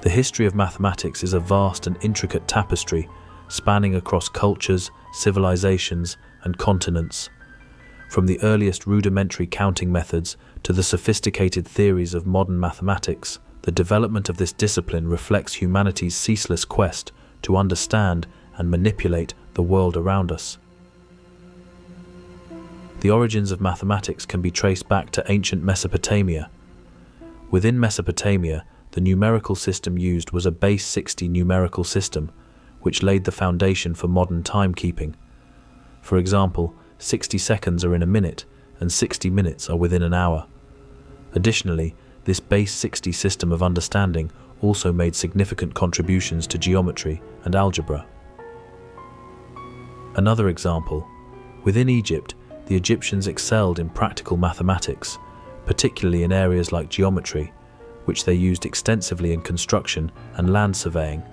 The history of mathematics is a vast and intricate tapestry spanning across cultures, civilizations, and continents. From the earliest rudimentary counting methods to the sophisticated theories of modern mathematics, the development of this discipline reflects humanity's ceaseless quest to understand and manipulate the world around us. The origins of mathematics can be traced back to ancient Mesopotamia. Within Mesopotamia, the numerical system used was a base 60 numerical system, which laid the foundation for modern timekeeping. For example, 60 seconds are in a minute, and 60 minutes are within an hour. Additionally, this base 60 system of understanding also made significant contributions to geometry and algebra. Another example, within Egypt, the Egyptians excelled in practical mathematics, particularly in areas like geometry, which they used extensively in construction and land surveying.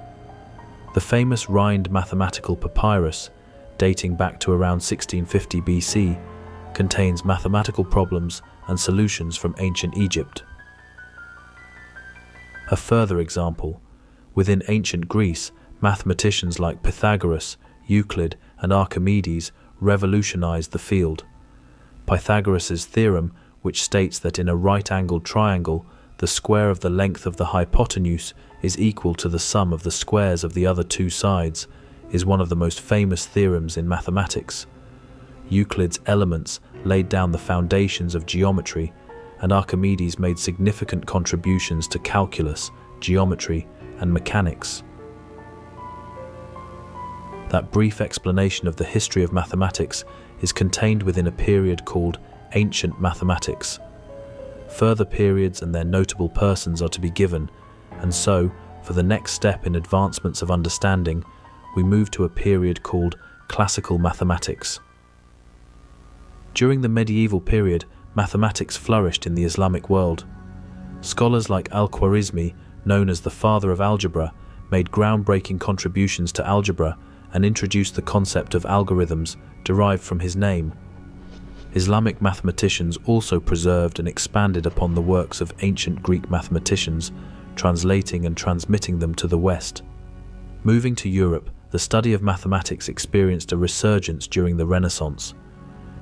The famous Rhind mathematical papyrus, dating back to around 1650 BC, contains mathematical problems and solutions from ancient Egypt. A further example, within ancient Greece, mathematicians like Pythagoras, Euclid, and Archimedes revolutionized the field. Pythagoras' theorem, which states that in a right-angled triangle, the square of the length of the hypotenuse is equal to the sum of the squares of the other two sides, is one of the most famous theorems in mathematics. Euclid's Elements laid down the foundations of geometry, and Archimedes made significant contributions to calculus, geometry, and mechanics. That brief explanation of the history of mathematics is contained within a period called ancient mathematics. Further periods and their notable persons are to be given, and so, for the next step in advancements of understanding, we move to a period called classical mathematics. During the medieval period, mathematics flourished in the Islamic world. Scholars like Al-Khwarizmi, known as the father of algebra, made groundbreaking contributions to algebra and introduced the concept of algorithms derived from his name. Islamic mathematicians also preserved and expanded upon the works of ancient Greek mathematicians, translating and transmitting them to the West. Moving to Europe, the study of mathematics experienced a resurgence during the Renaissance.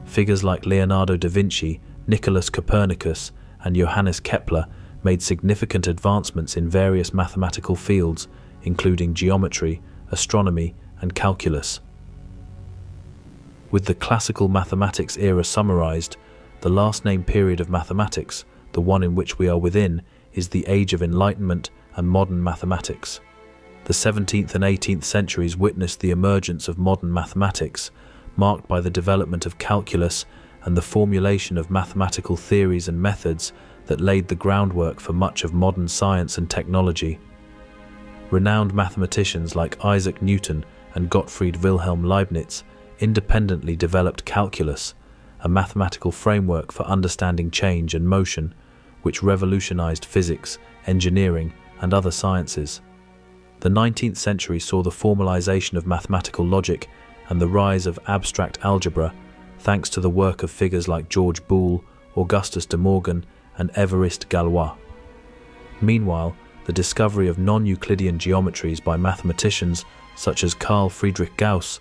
Figures like Leonardo da Vinci, Nicholas Copernicus, and Johannes Kepler made significant advancements in various mathematical fields, including geometry, astronomy, and calculus. With the classical mathematics era summarized, the last named period of mathematics, the one in which we are within, is the Age of Enlightenment and modern mathematics. The 17th and 18th centuries witnessed the emergence of modern mathematics, marked by the development of calculus and the formulation of mathematical theories and methods that laid the groundwork for much of modern science and technology. Renowned mathematicians like Isaac Newton and Gottfried Wilhelm Leibniz independently developed calculus, a mathematical framework for understanding change and motion, which revolutionized physics, engineering, and other sciences. The 19th century saw the formalization of mathematical logic and the rise of abstract algebra, thanks to the work of figures like George Boole, Augustus de Morgan, and Évariste Galois. Meanwhile, the discovery of non-Euclidean geometries by mathematicians such as Carl Friedrich Gauss,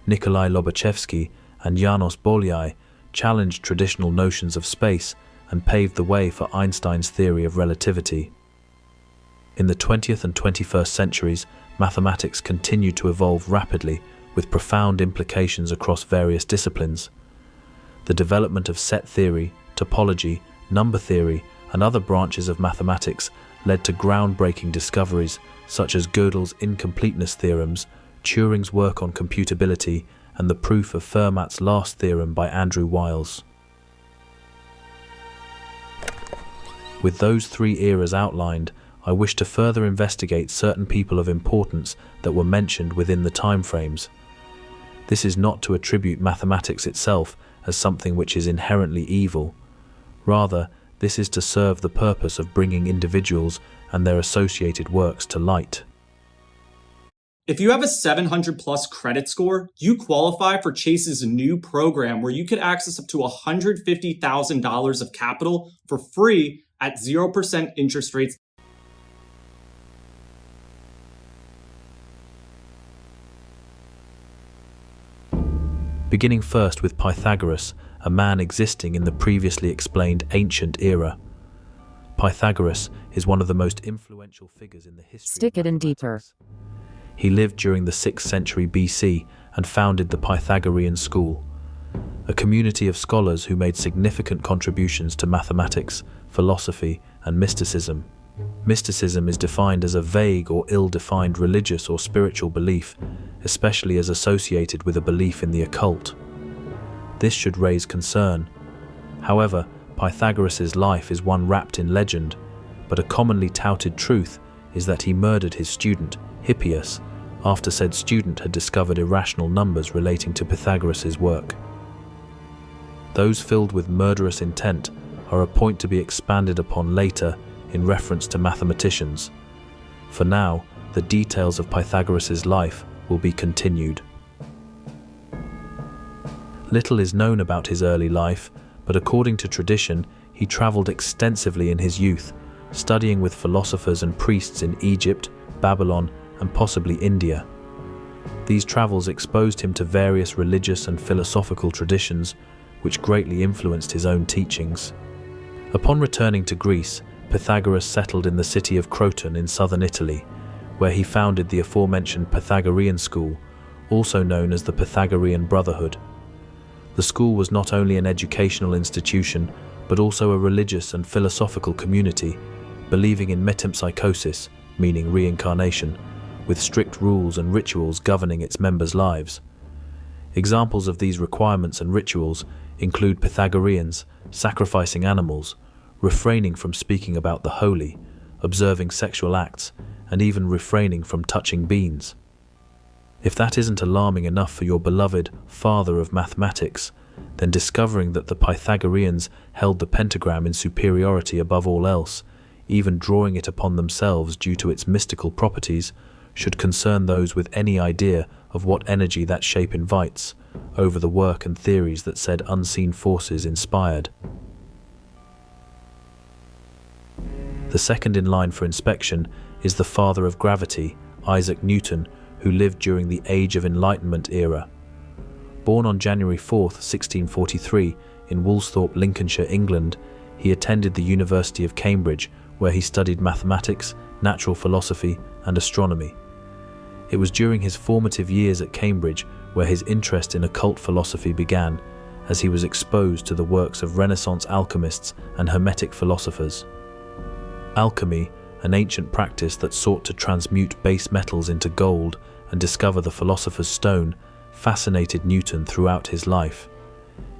Nikolai Lobachevsky, and János Bolyai challenged traditional notions of space and paved the way for Einstein's theory of relativity. In the 20th and 21st centuries, mathematics continued to evolve rapidly, with profound implications across various disciplines. The development of set theory, topology, number theory, and other branches of mathematics led to groundbreaking discoveries such as Gödel's incompleteness theorems, Turing's work on computability, and the proof of Fermat's last theorem by Andrew Wiles. With those three eras outlined, I wish to further investigate certain people of importance that were mentioned within the timeframes. This is not to attribute mathematics itself as something which is inherently evil. Rather, this is to serve the purpose of bringing individuals and their associated works to light. If you have a 700 plus credit score, you qualify for Chase's new program where you could access up to $150,000 of capital for free at 0% interest rates. beginning first with Pythagoras, a man existing in the previously explained ancient era. Pythagoras is one of the most influential figures in the history Stick of it in deeper. mathematics. He lived during the 6th century BC and founded the Pythagorean school, a community of scholars who made significant contributions to mathematics, philosophy, and mysticism. Mysticism is defined as a vague or ill-defined religious or spiritual belief, especially as associated with a belief in the occult. This should raise concern. However, Pythagoras' life is one wrapped in legend, but a commonly touted truth is that he murdered his student, Hippias, after said student had discovered irrational numbers relating to Pythagoras' work. Those filled with murderous intent are a point to be expanded upon later in reference to mathematicians. For now, the details of Pythagoras' life will be continued. Little is known about his early life, but according to tradition, he traveled extensively in his youth, studying with philosophers and priests in Egypt, Babylon, and possibly India. These travels exposed him to various religious and philosophical traditions, which greatly influenced his own teachings. Upon returning to Greece, Pythagoras settled in the city of Croton in southern Italy, where he founded the aforementioned Pythagorean school, also known as the Pythagorean Brotherhood. The school was not only an educational institution, but also a religious and philosophical community, believing in metempsychosis, meaning reincarnation, with strict rules and rituals governing its members' lives. Examples of these requirements and rituals include Pythagoreans sacrificing animals, refraining from speaking about the holy, observing sexual acts, and even refraining from touching beans. If that isn't alarming enough for your beloved father of mathematics, then discovering that the Pythagoreans held the pentagram in superiority above all else, even drawing it upon themselves due to its mystical properties, should concern those with any idea of what energy that shape invites over the work and theories that said unseen forces inspired. The second in line for inspection is the father of gravity, Isaac Newton, who lived during the Age of Enlightenment era. Born on January 4, 1643, in Woolsthorpe, Lincolnshire, England, he attended the University of Cambridge, where he studied mathematics, natural philosophy, and astronomy. It was during his formative years at Cambridge where his interest in occult philosophy began, as he was exposed to the works of Renaissance alchemists and Hermetic philosophers. Alchemy, an ancient practice that sought to transmute base metals into gold and discover the philosopher's stone, fascinated Newton throughout his life.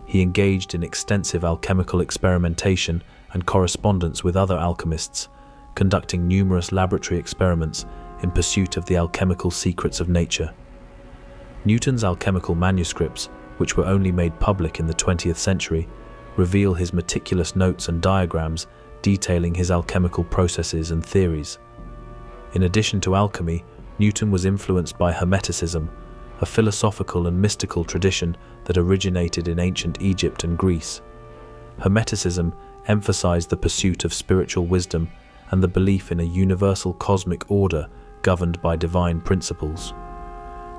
He engaged in extensive alchemical experimentation and correspondence with other alchemists, conducting numerous laboratory experiments in pursuit of the alchemical secrets of nature. Newton's alchemical manuscripts, which were only made public in the 20th century, reveal his meticulous notes and diagrams detailing his alchemical processes and theories. In addition to alchemy, Newton was influenced by Hermeticism, a philosophical and mystical tradition that originated in ancient Egypt and Greece. Hermeticism emphasized the pursuit of spiritual wisdom and the belief in a universal cosmic order governed by divine principles.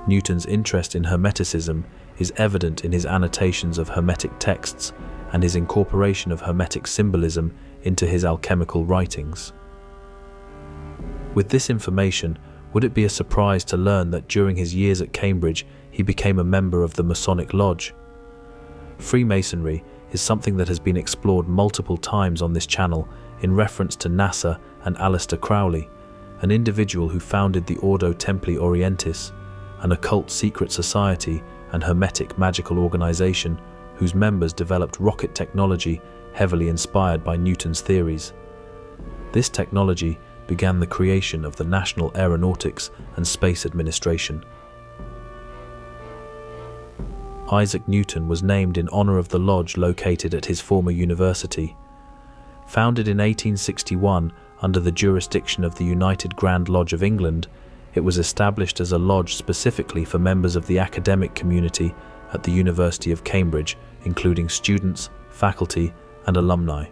Newton's interest in Hermeticism is evident in his annotations of Hermetic texts and his incorporation of Hermetic symbolism into his alchemical writings. With this information, would it be a surprise to learn that during his years at Cambridge, he became a member of the Masonic Lodge? Freemasonry is something that has been explored multiple times on this channel in reference to NASA and Aleister Crowley, an individual who founded the Ordo Templi Orientis, an occult secret society and hermetic magical organization whose members developed rocket technology heavily inspired by Newton's theories. This technology began the creation of the National Aeronautics and Space Administration. Isaac Newton was named in honor of the lodge located at his former university. Founded in 1861 under the jurisdiction of the United Grand Lodge of England, it was established as a lodge specifically for members of the academic community at the University of Cambridge, including students, faculty, and alumni.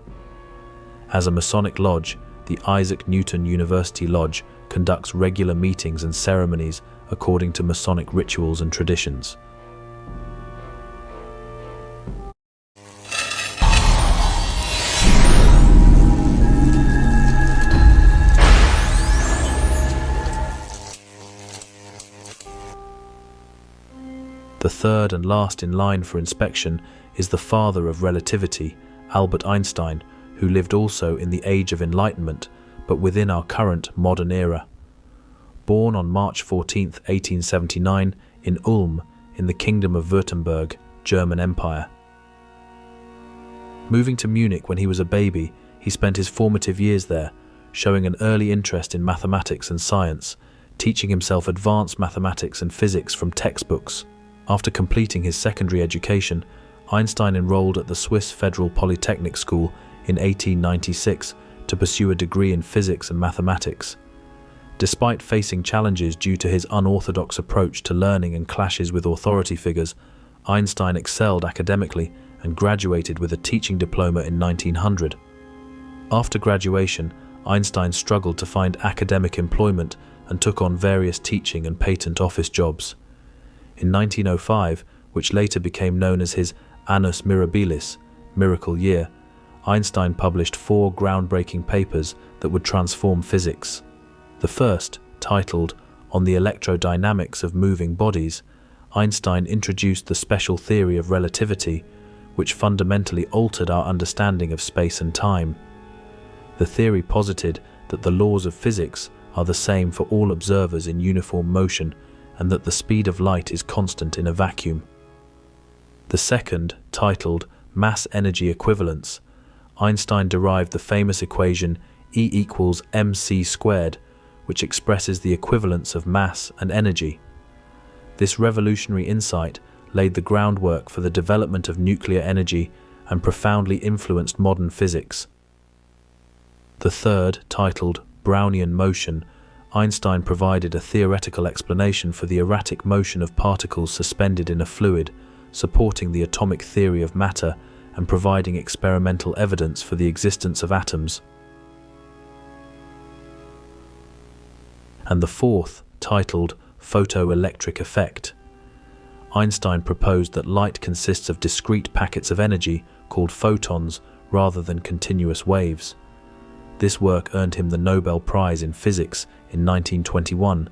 As a Masonic lodge, the Isaac Newton University Lodge conducts regular meetings and ceremonies according to Masonic rituals and traditions. The third and last in line for inspection is the father of relativity, Albert Einstein, who lived also in the Age of Enlightenment, but within our current modern era. Born on March 14, 1879, in Ulm, in the Kingdom of Württemberg, German Empire. Moving to Munich when he was a baby, he spent his formative years there, showing an early interest in mathematics and science, teaching himself advanced mathematics and physics from textbooks. After completing his secondary education, Einstein enrolled at the Swiss Federal Polytechnic School in 1896 to pursue a degree in physics and mathematics. Despite facing challenges due to his unorthodox approach to learning and clashes with authority figures, Einstein excelled academically and graduated with a teaching diploma in 1900. After graduation, Einstein struggled to find academic employment and took on various teaching and patent office jobs. In 1905, which later became known as his Annus Mirabilis, Miracle Year, Einstein published 4 groundbreaking papers that would transform physics. The first, titled On the Electrodynamics of Moving Bodies, Einstein introduced the special theory of relativity, which fundamentally altered our understanding of space and time. The theory posited that the laws of physics are the same for all observers in uniform motion and that the speed of light is constant in a vacuum. The second, titled Mass-Energy Equivalence, Einstein derived the famous equation E equals mc squared, which expresses the equivalence of mass and energy. This revolutionary insight laid the groundwork for the development of nuclear energy and profoundly influenced modern physics. The third, titled Brownian motion, Einstein provided a theoretical explanation for the erratic motion of particles suspended in a fluid, supporting the atomic theory of matter and providing experimental evidence for the existence of atoms. And the fourth, titled Photoelectric Effect, Einstein proposed that light consists of discrete packets of energy called photons rather than continuous waves. This work earned him the Nobel Prize in Physics in 1921.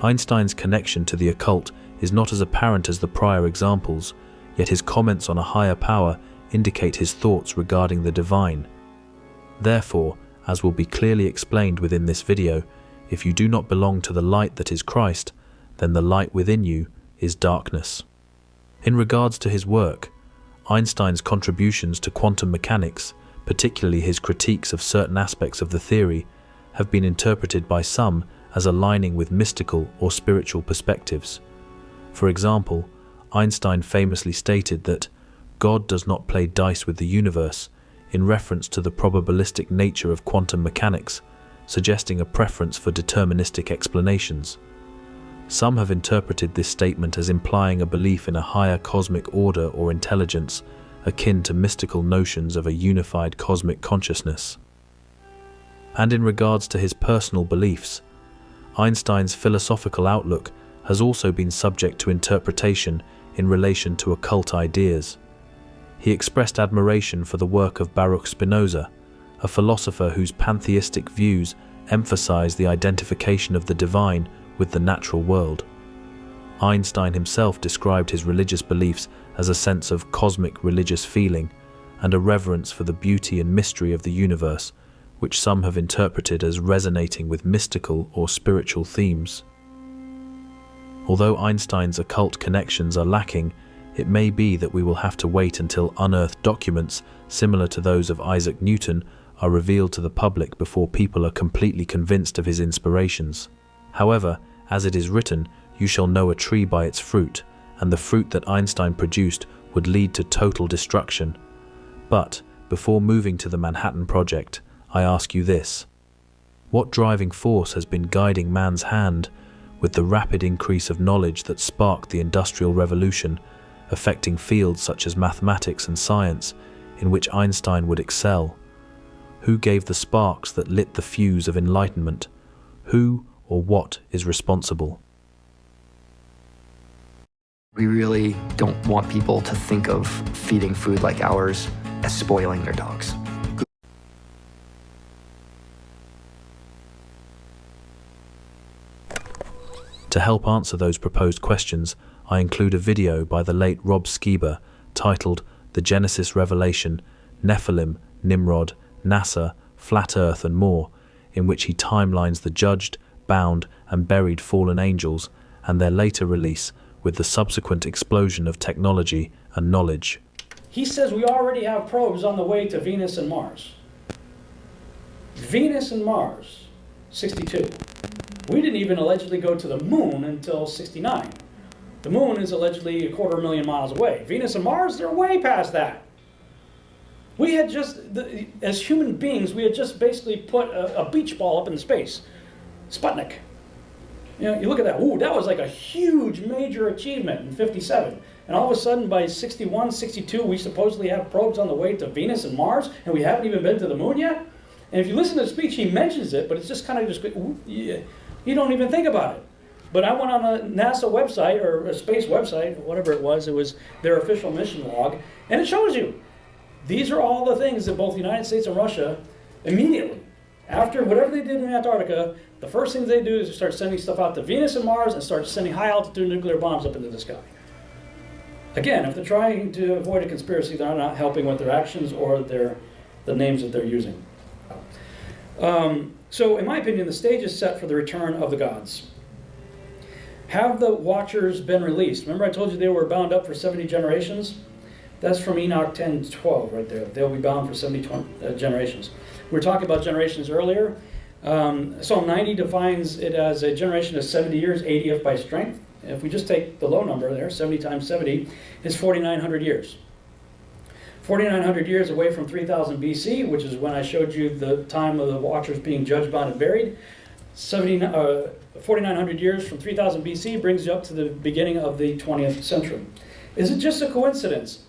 Einstein's connection to the occult is not as apparent as the prior examples, yet his comments on a higher power indicate his thoughts regarding the divine. Therefore, as will be clearly explained within this video, if you do not belong to the light that is Christ, then the light within you is darkness. In regards to his work, Einstein's contributions to quantum mechanics, particularly his critiques of certain aspects of the theory, have been interpreted by some as aligning with mystical or spiritual perspectives. For example, Einstein famously stated that God does not play dice with the universe, in reference to the probabilistic nature of quantum mechanics, suggesting a preference for deterministic explanations. Some have interpreted this statement as implying a belief in a higher cosmic order or intelligence, akin to mystical notions of a unified cosmic consciousness. And in regards to his personal beliefs, Einstein's philosophical outlook has also been subject to interpretation in relation to occult ideas. He expressed admiration for the work of Baruch Spinoza, a philosopher whose pantheistic views emphasize the identification of the divine with the natural world. Einstein himself described his religious beliefs as a sense of cosmic religious feeling and a reverence for the beauty and mystery of the universe, which some have interpreted as resonating with mystical or spiritual themes. Although Einstein's occult connections are lacking, it may be that we will have to wait until unearthed documents similar to those of Isaac Newton are revealed to the public before people are completely convinced of his inspirations. However, as it is written, "You shall know a tree by its fruit," and the fruit that Einstein produced would lead to total destruction. But, before moving to the Manhattan Project, I ask you this. What driving force has been guiding man's hand with the rapid increase of knowledge that sparked the Industrial Revolution, affecting fields such as mathematics and science, in which Einstein would excel? Who gave the sparks that lit the fuse of enlightenment? Who or what is responsible? We really don't want people to think of feeding food like ours as spoiling their dogs. To help answer those proposed questions, I include a video by the late Rob Skiba titled The Genesis Revelation, Nephilim, Nimrod, NASA, Flat Earth and More, in which he timelines the judged, bound and buried fallen angels and their later release with the subsequent explosion of technology and knowledge. He says we already have probes on the way to Venus and Mars. Venus and Mars, 62. We didn't even allegedly go to the moon until 69. The moon is allegedly 250,000 miles away. Venus and Mars, they're way past that. We had just, as human beings, we had just basically put a beach ball up in space. Sputnik. You know, you look at that, ooh, that was like a huge major achievement in 57. And all of a sudden by 61, 62, we supposedly have probes on the way to Venus and Mars, and we haven't even been to the moon yet? And if you listen to the speech, he mentions it, but it's just kind of just, you don't even think about it. But I went on a NASA website, or a space website, whatever it was their official mission log, and it shows you. These are all the things that both the United States and Russia, immediately, after whatever they did in Antarctica, the first thing they do is start sending stuff out to Venus and Mars and start sending high-altitude nuclear bombs up into the sky. Again, if they're trying to avoid a conspiracy, they're not helping with their actions or the names that they're using. So, in my opinion, the stage is set for the return of the gods. Have the Watchers been released? Remember I told you they were bound up for 70 generations? That's from Enoch 10:12 right there. They'll be bound for 70 generations. We were talking about generations earlier. Psalm 90 defines it as a generation of 70 years, 80 if by strength. If we just take the low number there, 70 times 70, is 4,900 years. 4,900 years away from 3000 BC, which is when I showed you the time of the Watchers being judged, bound, and buried. 4,900 years from 3000 BC brings you up to the beginning of the 20th century. Is it just a coincidence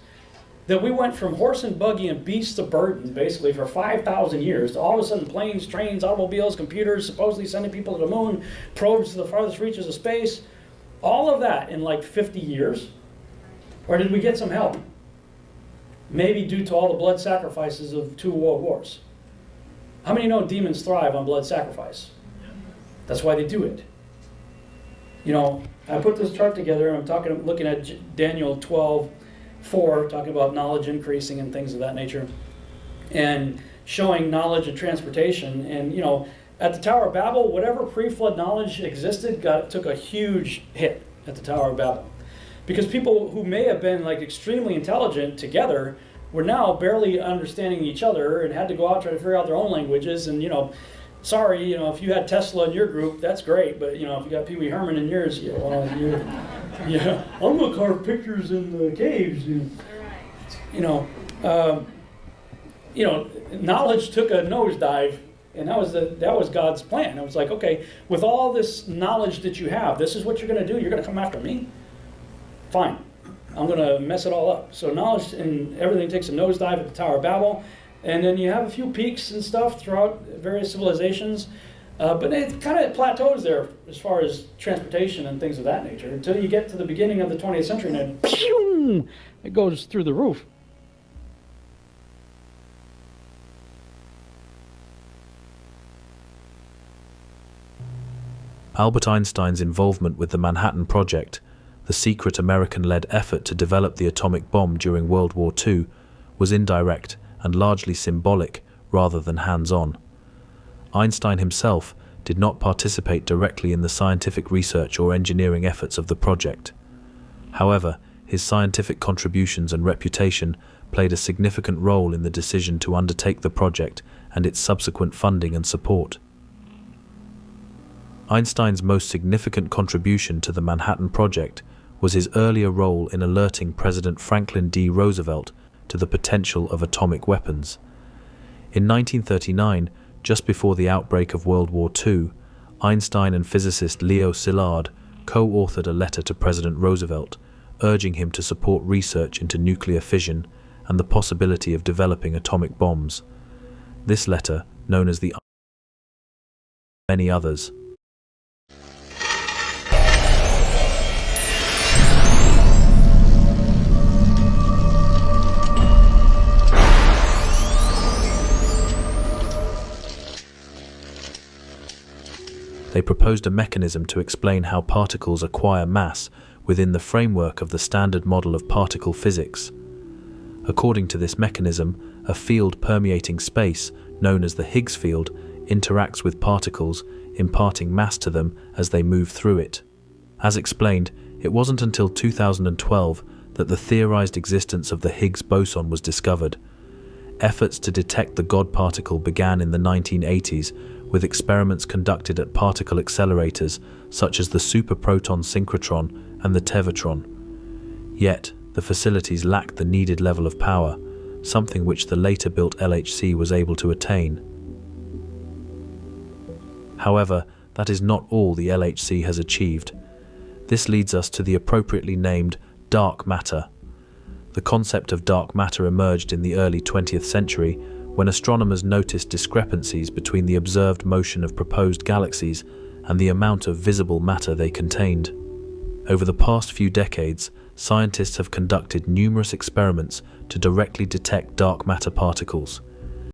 that we went from horse and buggy and beast of burden, basically, for 5,000 years, to all of a sudden planes, trains, automobiles, computers, supposedly sending people to the moon, probes to the farthest reaches of space, all of that in like 50 years? Or did we get some help? Maybe due to all the blood sacrifices of 2 world wars. How many know demons thrive on blood sacrifice? That's why they do it. You know, I put this chart together, and I'm looking at Daniel 12:4, talking about knowledge increasing and things of that nature, and showing knowledge and transportation. And you know, at the Tower of Babel, whatever pre-flood knowledge existed took a huge hit at the Tower of Babel, because people who may have been like extremely intelligent together were now barely understanding each other and had to go out try to figure out their own languages. And you know, sorry, you know, if you had Tesla in your group, that's great, but you know, if you got Pee Wee Herman in yours, you know, yeah, I'm gonna carve pictures in the caves. You know, knowledge took a nosedive, and that was God's plan. It was like, okay, with all this knowledge that you have, this is what you're gonna do. You're gonna come after me. Fine, I'm gonna mess it all up. So knowledge and everything takes a nosedive at the Tower of Babel. And then you have a few peaks and stuff throughout various civilizations, but it kind of plateaus there as far as transportation and things of that nature until you get to the beginning of the 20th century, and then pew, it goes through the roof. Albert Einstein's involvement with the Manhattan Project, the secret American-led effort to develop the atomic bomb during World War II, was indirect and largely symbolic rather than hands-on. Einstein himself did not participate directly in the scientific research or engineering efforts of the project. However, his scientific contributions and reputation played a significant role in the decision to undertake the project and its subsequent funding and support. Einstein's most significant contribution to the Manhattan Project was his earlier role in alerting President Franklin D. Roosevelt to the potential of atomic weapons. In 1939, just before the outbreak of World War II, Einstein and physicist Leo Szilard co-authored a letter to President Roosevelt, urging him to support research into nuclear fission and the possibility of developing atomic bombs. This letter, known as the many others, they They proposed a mechanism to explain how particles acquire mass within the framework of the standard model of particle physics. According to this mechanism, a field permeating space, known as the Higgs field, interacts with particles, imparting mass to them as they move through it. As explained, it wasn't until 2012 that the theorized existence of the Higgs boson was discovered. Efforts to detect the God particle began in the 1980s with experiments conducted at particle accelerators such as the superproton synchrotron and the tevatron. Yet, the facilities lacked the needed level of power, something which the later built LHC was able to attain. However, that is not all the LHC has achieved. This leads us to the appropriately named dark matter. The concept of dark matter emerged in the early 20th century when astronomers noticed discrepancies between the observed motion of proposed galaxies and the amount of visible matter they contained. Over the past few decades, scientists have conducted numerous experiments to directly detect dark matter particles.